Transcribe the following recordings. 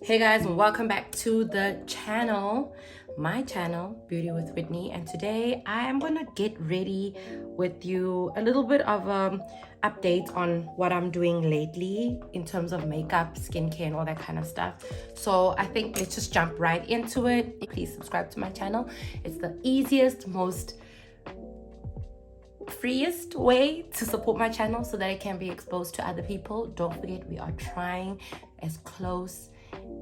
Hey guys, and welcome back to the channel, my channel, Beauty with Whitney. And today I am gonna get ready with you a little bit of update on what I'm doing lately in terms of makeup, skincare, and all that kind of stuff. So I think let's just jump right into it. Please subscribe to my channel. It's the easiest, most freest way to support my channel so that it can be exposed to other people. Don't forget, we are trying as close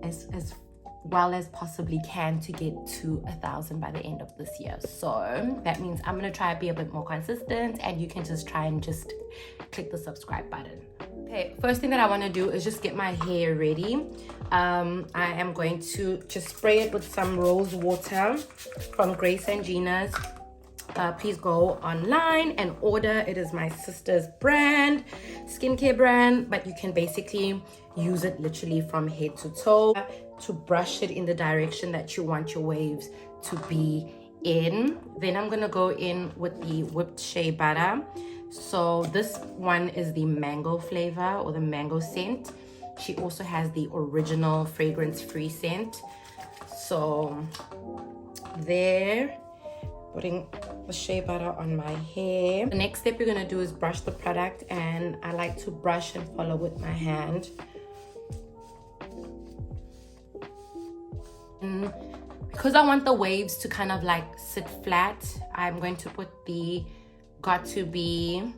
as well as possibly can to get to 1,000 by the end of this year. So that means I'm gonna try to be a bit more consistent, and you can just try and just click the subscribe button. Okay, first thing that I want to do is just get my hair ready. I am going to just spray it with some rose water from Grace and Gina's. Please go online and order. It is my sister's brand, skincare brand, but you can basically use it literally from head to toe to brush it in the direction that you want your waves to be in. Then I'm gonna go in with the whipped shea butter. So this one is the mango flavor or the mango scent. She also has the original fragrance-free scent. So there, putting the shea butter on my hair. The next step you're gonna do is brush the product, and I like to brush and follow with my hand. And because I want the waves to kind of like sit flat, I'm going to put the Got To Be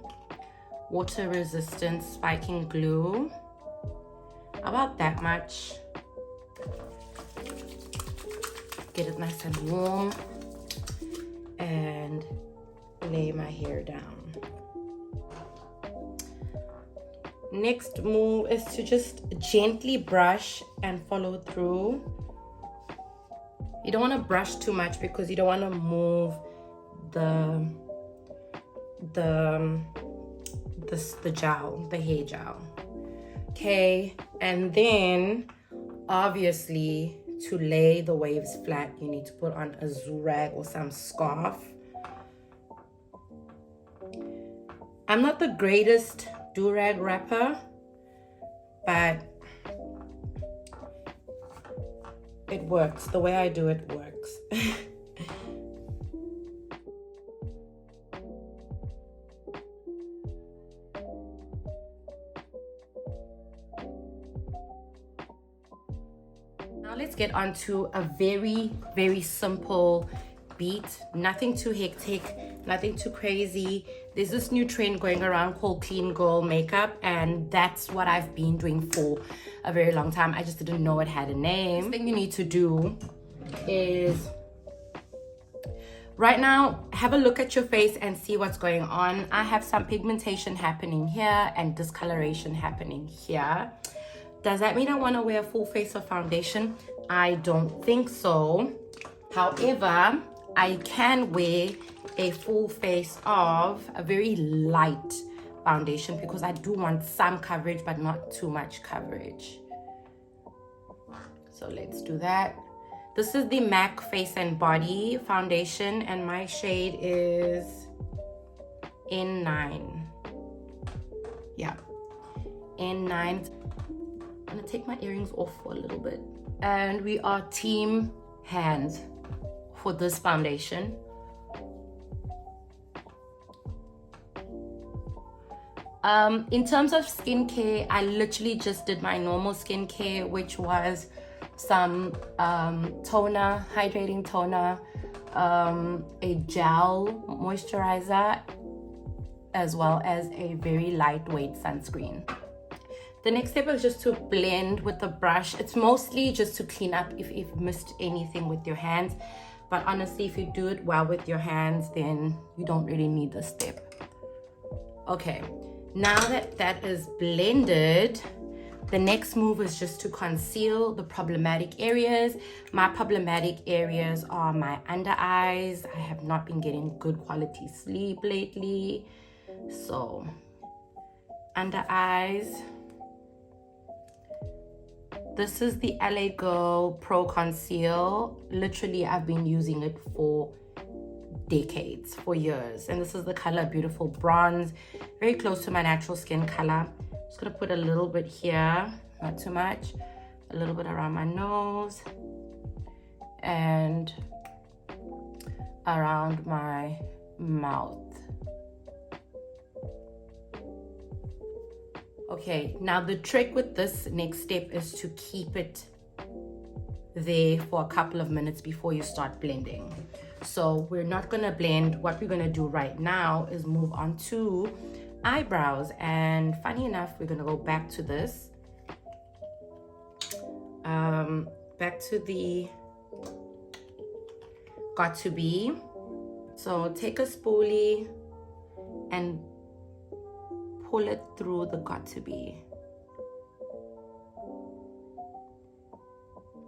water resistant spiking glue, about that much. Get it nice and warm and lay my hair down. Next move is to just gently brush and follow through. You don't want to brush too much because you don't want to move the gel, the hair gel. Okay, and then obviously to lay the waves flat, you need to put on a zoo-rag or some scarf. I'm not the greatest do-rag wrapper, but it works. The way I do it works. Now let's get on to a very simple beat. Nothing too hectic, nothing too crazy. There's this new trend going around called clean girl makeup, and that's what I've been doing for a very long time. I just didn't know it had a name. The thing you need to do is right now have a look at your face and see what's going on. I have some pigmentation happening here and discoloration happening here. Does that mean I want to wear a full face of foundation? I don't think so. However, I can wear a full face of a very light foundation because I do want some coverage but not too much coverage. So let's do that. This is the MAC Face and Body foundation, and my shade is N9. Yeah, N9. I'm gonna take my earrings off for a little bit. And we are team hands for this foundation. In terms of skincare, I literally just did my normal skincare, which was some toner, hydrating toner, a gel moisturizer, as well as a very lightweight sunscreen. The next step is just to blend with the brush. It's mostly just to clean up if you've missed anything with your hands. But honestly, if you do it well with your hands, then you don't really need this step. Okay, now that that is blended, the next move is just to conceal the problematic areas. My problematic areas are my under eyes. I have not been getting good quality sleep lately. So, under eyes. This is the Girl Pro Conceal. Literally, I've been using it for decades, for years. And this is the color Beautiful Bronze, very close to my natural skin color. Just gonna put a little bit here, not too much. A a little bit around my nose and around my mouth. Okay, now the trick with this next step is to keep it there for a couple of minutes before you start blending. So we're not gonna blend. What we're gonna do right now is move on to eyebrows, and funny enough, we're gonna go back to this, back to the Got To Be. So take a spoolie and pull it through the Got To Be.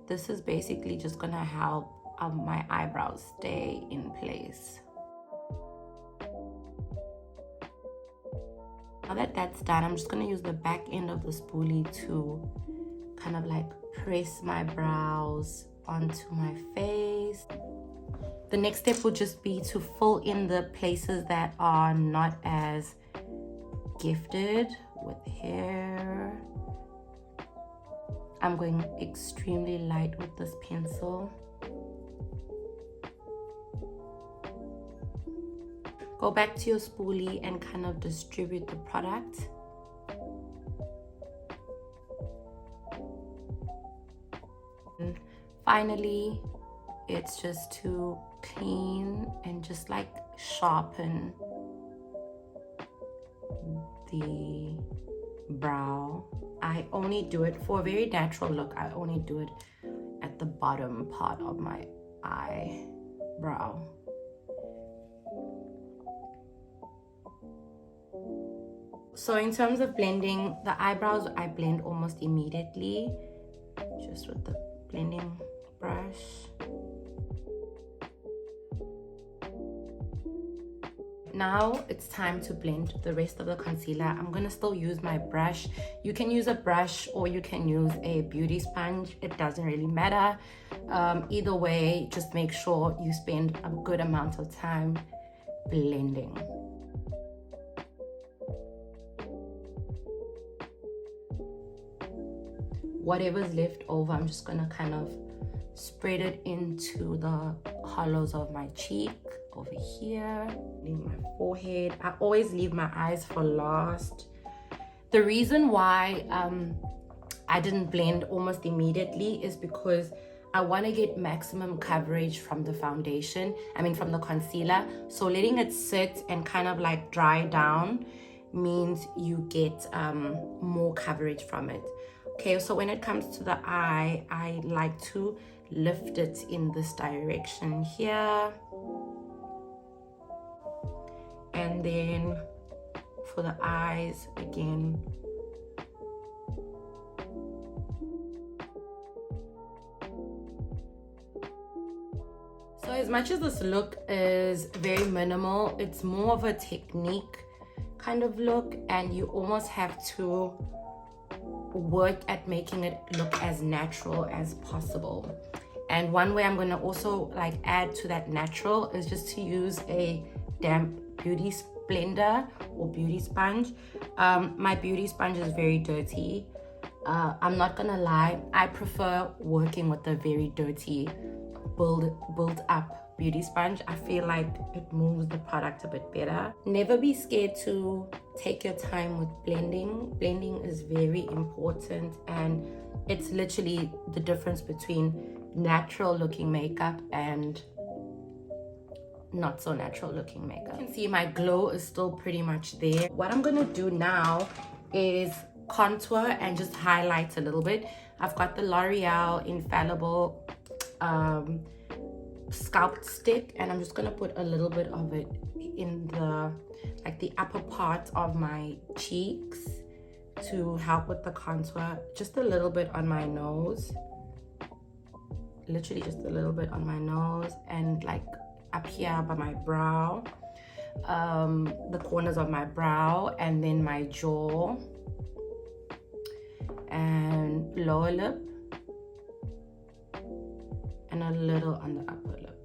This is basically just gonna help my eyebrows stay in place. Now that that's done, I'm just gonna use the back end of the spoolie to kind of like press my brows onto my face. The next step will just be to fill in the places that are not as gifted with hair. I'm going extremely light with this pencil. Go back to your spoolie and kind of distribute the product. And finally, it's just to clean and just like sharpen the brow. I only do it for a very natural look. I only do it at the bottom part of my eyebrow. So in terms of blending, the eyebrows I blend almost immediately, just with the blending brush. Now it's time to blend the rest of the concealer. I'm gonna still use my brush. You can use a brush or you can use a beauty sponge. It doesn't really matter. Either way, just make sure you spend a good amount of time blending. Whatever's left over, I'm just gonna kind of spread it into the hollows of my cheek over here, in my forehead. I always leave my eyes for last. The reason why I didn't blend almost immediately is because I want to get maximum coverage from the foundation, from the concealer. So letting it sit and kind of like dry down means you get more coverage from it. Okay, so when it comes to the eye, I like to lift it in this direction here. And then for the eyes, again, so as much as this look is very minimal, it's more of a technique kind of look, and you almost have to work at making it look as natural as possible. And one way I'm going to also like add to that natural is just to use a damp beauty blender or beauty sponge. My beauty sponge is very dirty. I'm not gonna lie, I prefer working with a very dirty build up beauty sponge. I feel like it moves the product a bit better. Never be scared to take your time with blending. Blending is very important, and it's literally the difference between natural looking makeup and not so natural looking makeup. You can see my glow is still pretty much there. What I'm gonna do now is contour and just highlight a little bit. I've got the L'Oreal Infallible Sculpt stick, and I'm just gonna put a little bit of it in the upper part of my cheeks to help with the contour. Just a little bit on my nose, literally just a little bit on my nose, and like up here by my brow, the corners of my brow, and then my jaw and lower lip, and a little on the upper lip.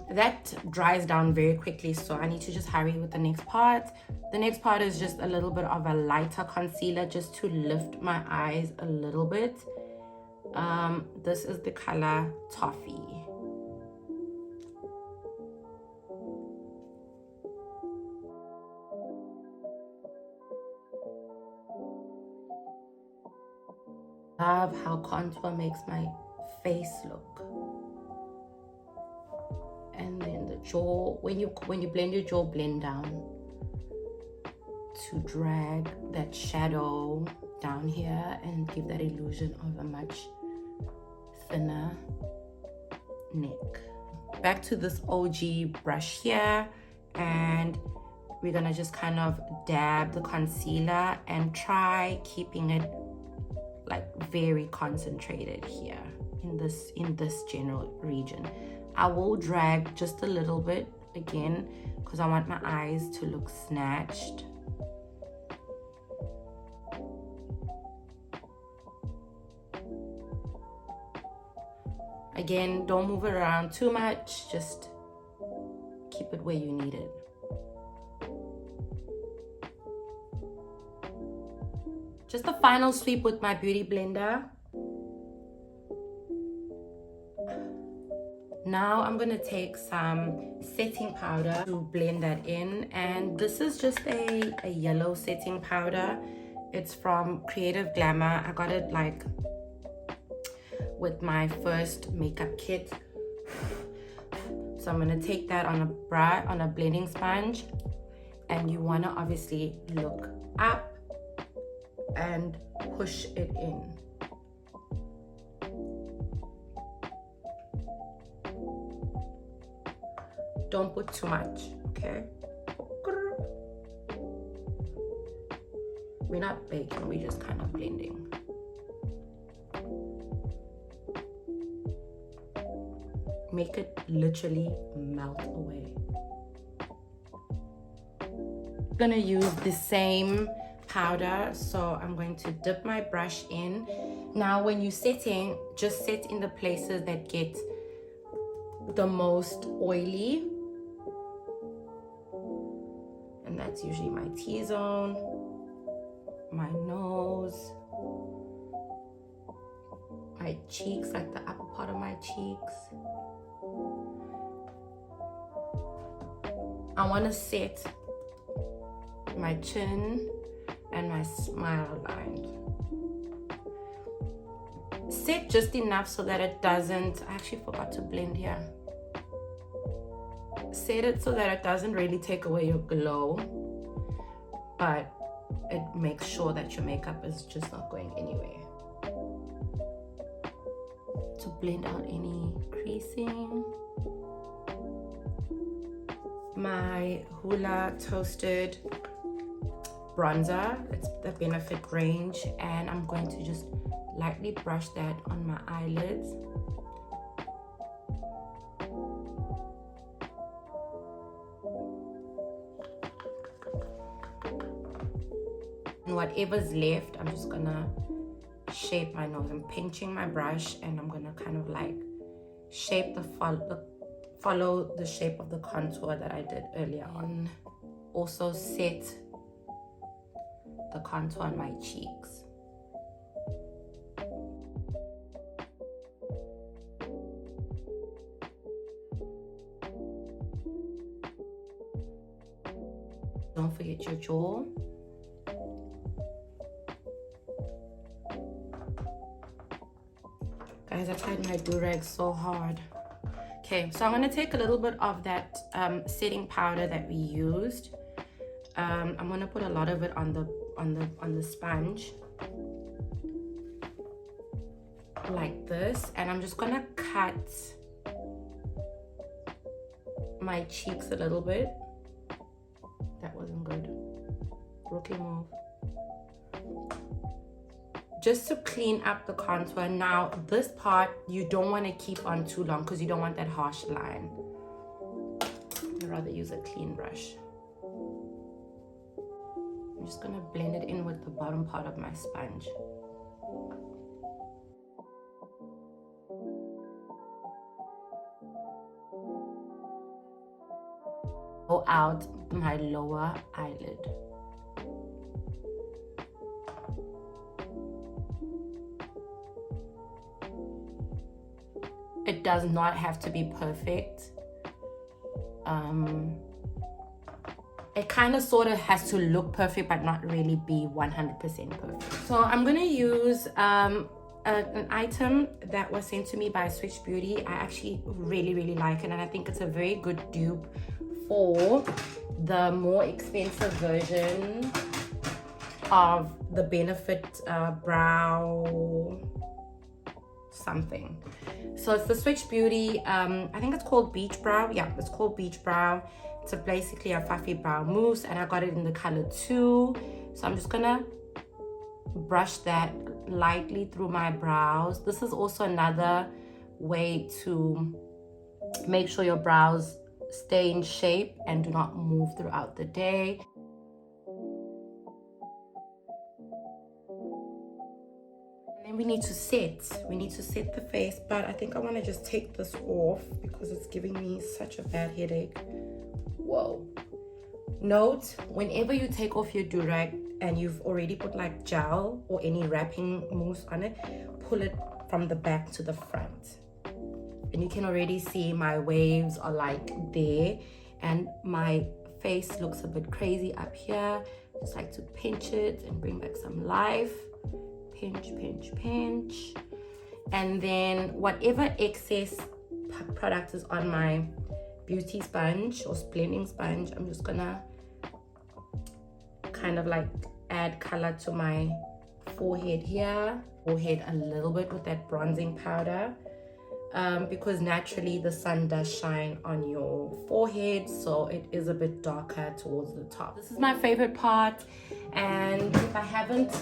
That dries down very quickly, so I need to just hurry with the next part. The next part is just a little bit of a lighter concealer just to lift my eyes a little bit. This is the color Toffee. Love how contour makes my face look. And then the jaw, when you blend your jaw, blend down to drag that shadow down here and give that illusion of a much thinner neck. Back to this OG brush here, and we're gonna just kind of dab the concealer and try keeping it like very concentrated here in this general region. I will drag just a little bit again because I want my eyes to look snatched. Again, don't move it around too much, just keep it where you need it. Just a final sweep with my beauty blender. Now I'm gonna take some setting powder to blend that in, and this is just a yellow setting powder. It's from Creative Glamour. I got it like with my first makeup kit. So I'm gonna take that on a blending sponge, and you wanna obviously look up and push it in. Don't put too much, okay? We're not baking, we're just kind of blending. Make it literally melt away. I'm gonna use the same powder, so I'm going to dip my brush in. Now when you're setting, just set in the places that get the most oily, and that's usually my T-zone, my nose, my cheeks, like the upper part of my cheeks. I want to set my chin and my smile line. Set just enough so that it doesn't, I actually forgot to blend here. Set it so that it doesn't really take away your glow, but it makes sure that your makeup is just not going anywhere. To blend out any creasing. My Hoola Toasted bronzer, it's the Benefit range, and I'm going to just lightly brush that on my eyelids. And whatever's left, I'm just gonna shape my nose. I'm pinching my brush and I'm gonna kind of like shape follow the shape of the contour that I did earlier on. Also set the contour on my cheeks. Don't forget your jaw. Guys, I tried my do-rag so hard. Okay, so I'm gonna take a little bit of that setting powder that we used. I'm gonna put a lot of it on the sponge, like this, and I'm just gonna cut my cheeks a little bit. That wasn't good. Rookie move. Just to clean up the contour. Now, this part you don't want to keep on too long because you don't want that harsh line. I'd rather use a clean brush. I'm just gonna blend it in with the bottom part of my sponge. go out my lower eyelid. It does not have to be perfect. It kind of sort of has to look perfect but not really be 100% perfect. So I'm gonna use an item that was sent to me by Switch Beauty. I actually really like it, and I think it's a very good dupe for the more expensive version of the Benefit brow something. So it's the Switch Beauty, I think it's called Beach Brow. Yeah, it's called Beach Brow. It's basically a fluffy brow mousse, and I got it in the color 2. So I'm just gonna brush that lightly through my brows. This is also another way to make sure your brows stay in shape and do not move throughout the day. We need to set the face, but I think I want to just take this off because it's giving me such a bad headache. Whoa. Note, whenever you take off your do-rag and you've already put like gel or any wrapping mousse on it, pull it from the back to the front, and you can already see my waves are like there, and my face looks a bit crazy up here. Just like to pinch it and bring back some life. Pinch, and then whatever excess product is on my beauty sponge or blending sponge, I'm just gonna kind of like add color to my forehead here, forehead a little bit with that bronzing powder, because naturally the sun does shine on your forehead, so it is a bit darker towards the top. This is my favorite part, and if I haven't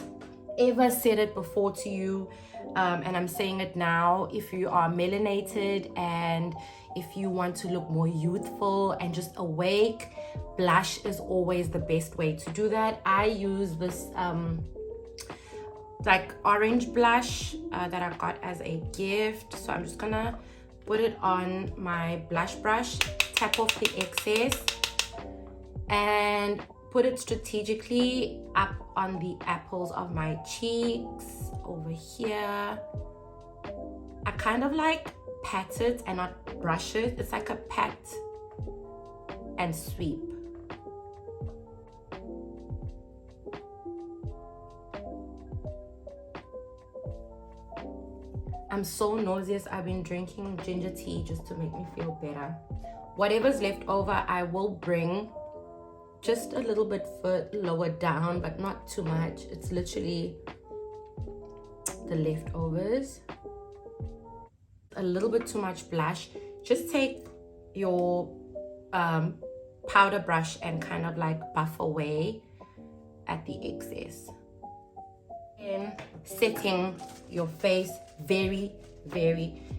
ever said it before to you, and I'm saying it now, if you are melanated and if you want to look more youthful and just awake, blush is always the best way to do that. I use this like orange blush that I got as a gift, so I'm just gonna put it on my blush brush, tap off the excess, and put it strategically up on the apples of my cheeks over here. I kind of like pat it and not brush it. It's like a pat and sweep. I'm so nauseous. I've been drinking ginger tea just to make me feel better. Whatever's left over, I will bring just a little bit lower down, but not too much. It's literally the leftovers. A little bit too much blush. Just take your powder brush and kind of like buff away at the excess. And setting your face, very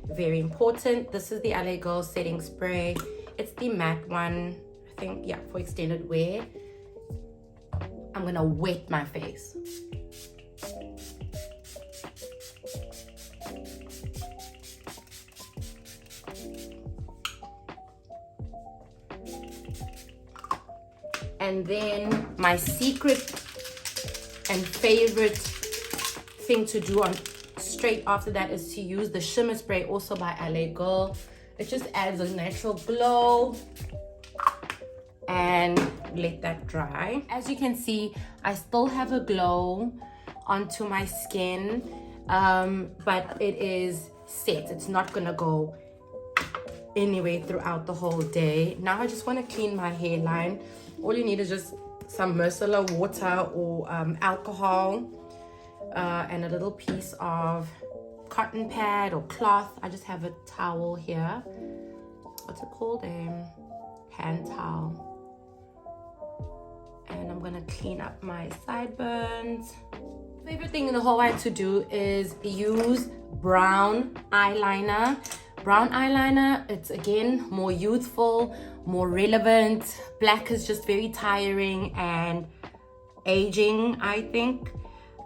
important. This is the LA Girl setting spray. It's the matte one, I think, yeah, for extended wear. I'm gonna wet my face. And then my secret and favorite thing to do on straight after that is to use the shimmer spray, also by LA Girl. It just adds a natural glow, and let that dry. As you can see, I still have a glow onto my skin, but it is set. It's not gonna go anywhere throughout the whole day. Now I just want to clean my hairline. All you need is just some micellar water or alcohol, and a little piece of cotton pad or cloth. I just have a towel here. What's it called? A hand towel. And I'm gonna clean up my sideburns. Favorite thing in the whole world to do is use brown eyeliner. Brown eyeliner, it's again more youthful, more relevant. Black is just very tiring and aging, I think.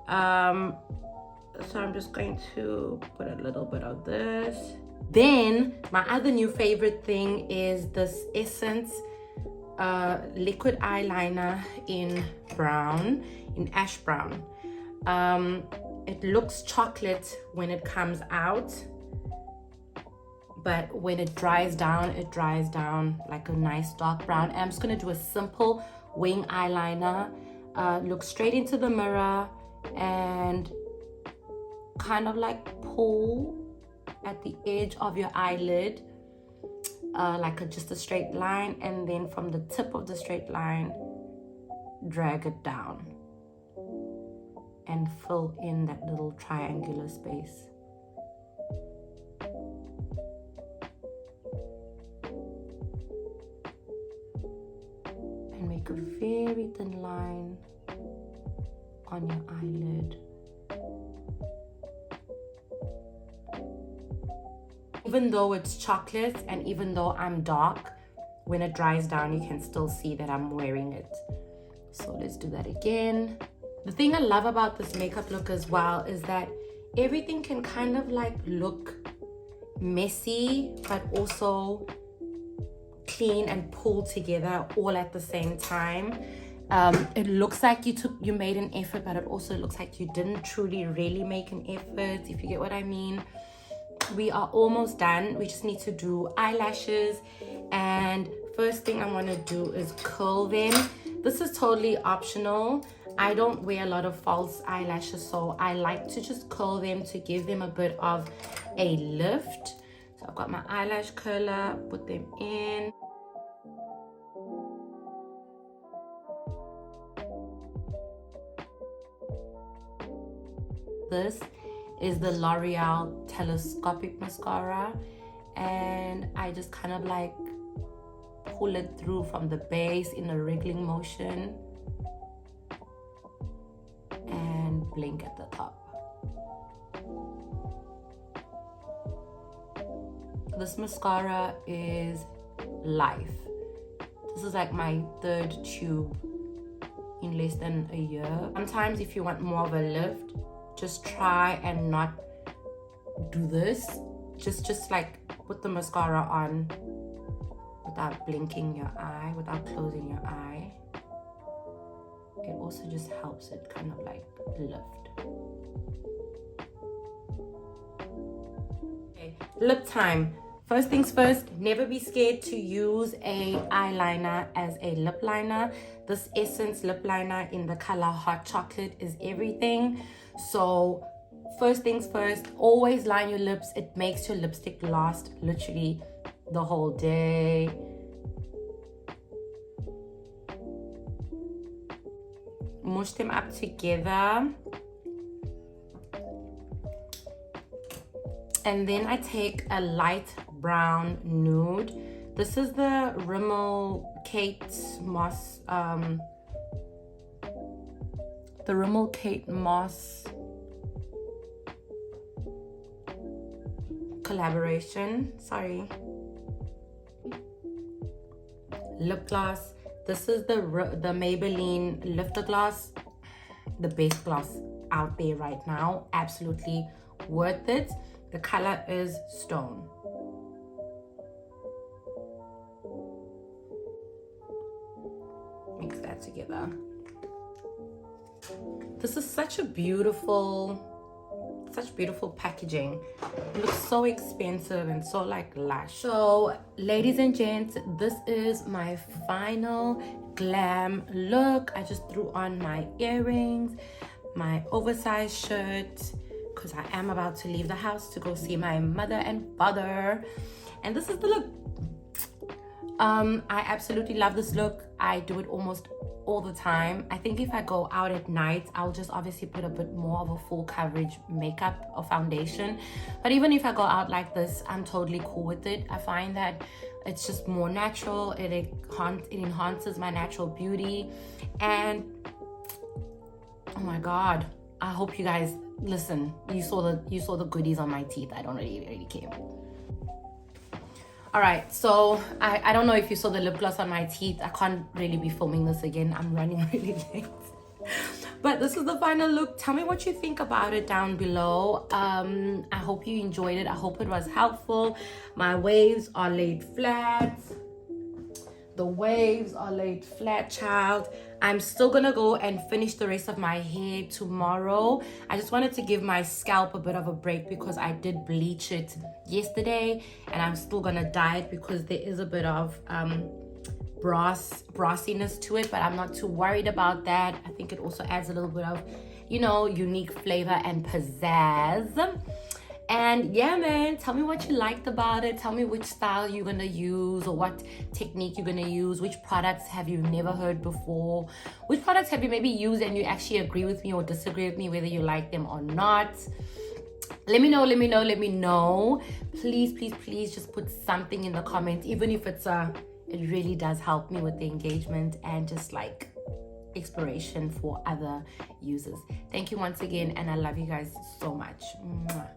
So I'm just going to put a little bit of this. Then my other new favorite thing is this essence liquid eyeliner in brown, in ash brown. It looks chocolate when it comes out, but when it dries down like a nice dark brown. And I'm just gonna do a simple wing eyeliner. Look straight into the mirror and kind of like pull at the edge of your eyelid, like just a straight line, and then from the tip of the straight line, drag it down and fill in that little triangular space. And make a very thin line on your eyelid. Even though it's chocolate and even though I'm dark, when it dries down, you can still see that I'm wearing it. So let's do that again. The thing I love about this makeup look as well is that everything can kind of like look messy, but also clean and pulled together all at the same time. It looks like you made an effort, but it also looks like you didn't truly really make an effort, if you get what I mean. We are almost done. We just need to do eyelashes, and first thing I want to do is curl them. This is totally optional. I don't wear a lot of false eyelashes, so I like to just curl them to give them a bit of a lift. So I've got my eyelash curler, put them in. This is the L'Oreal Telescopic mascara, and I just kind of like pull it through from the base in a wriggling motion and blink at the top. This mascara is life. This is like my third tube in less than a year. Sometimes if you want more of a lift, just try and not do this. Just like put the mascara on without blinking your eye, without closing your eye. It also just helps it kind of like lift. Okay, lip time. First things first, never be scared to use a eyeliner as a lip liner. This Essence lip liner in the color Hot Chocolate is everything. So first things first, always line your lips. It makes your lipstick last literally the whole day. Mush them up together. And then I take a light brown nude. This is the Rimmel Kate Moss, the Rimmel Kate Moss collaboration, sorry. Lip gloss. This is the Maybelline Lifter Gloss, the best gloss out there right now. Absolutely worth it. The color is Stone. Mix that together. This is such beautiful packaging. It looks so expensive and so like lush. So ladies and gents, this is my final glam look. I just threw on my earrings, my oversized shirt, because I am about to leave the house to go see my mother and father. And this is the look. I absolutely love this look. I do it almost all the time. I think if I go out at night, I'll just obviously put a bit more of a full coverage makeup or foundation. But even if I go out like this, I'm totally cool with it. I find that it's just more natural. It enhances my natural beauty. And oh my God, I hope you guys listen. You saw the goodies on my teeth. I don't really care. All right, so I don't know if you saw the lip gloss on my teeth. I can't really be filming this again. I'm running really late. But this is the final look. Tell me what you think about it down below. I hope you enjoyed it. I hope it was helpful. My waves are laid flat. The waves are laid flat, child. I'm still gonna go and finish the rest of my hair tomorrow. I just wanted to give my scalp a bit of a break because I did bleach it yesterday, and I'm still gonna dye it because there is a bit of brassiness to it, but I'm not too worried about that. I think it also adds a little bit of, you know, unique flavor and pizzazz. And yeah, man, tell me what you liked about it. Tell me which style you're gonna use, or what technique you're gonna use. Which products have you never heard before? Which products have you maybe used and you actually agree with me or disagree with me, whether you like them or not? Let me know, let me know, let me know. Please, please, please just put something in the comments, even if it's it really does help me with the engagement and just like exploration for other users. Thank you once again, and I love you guys so much. Mwah.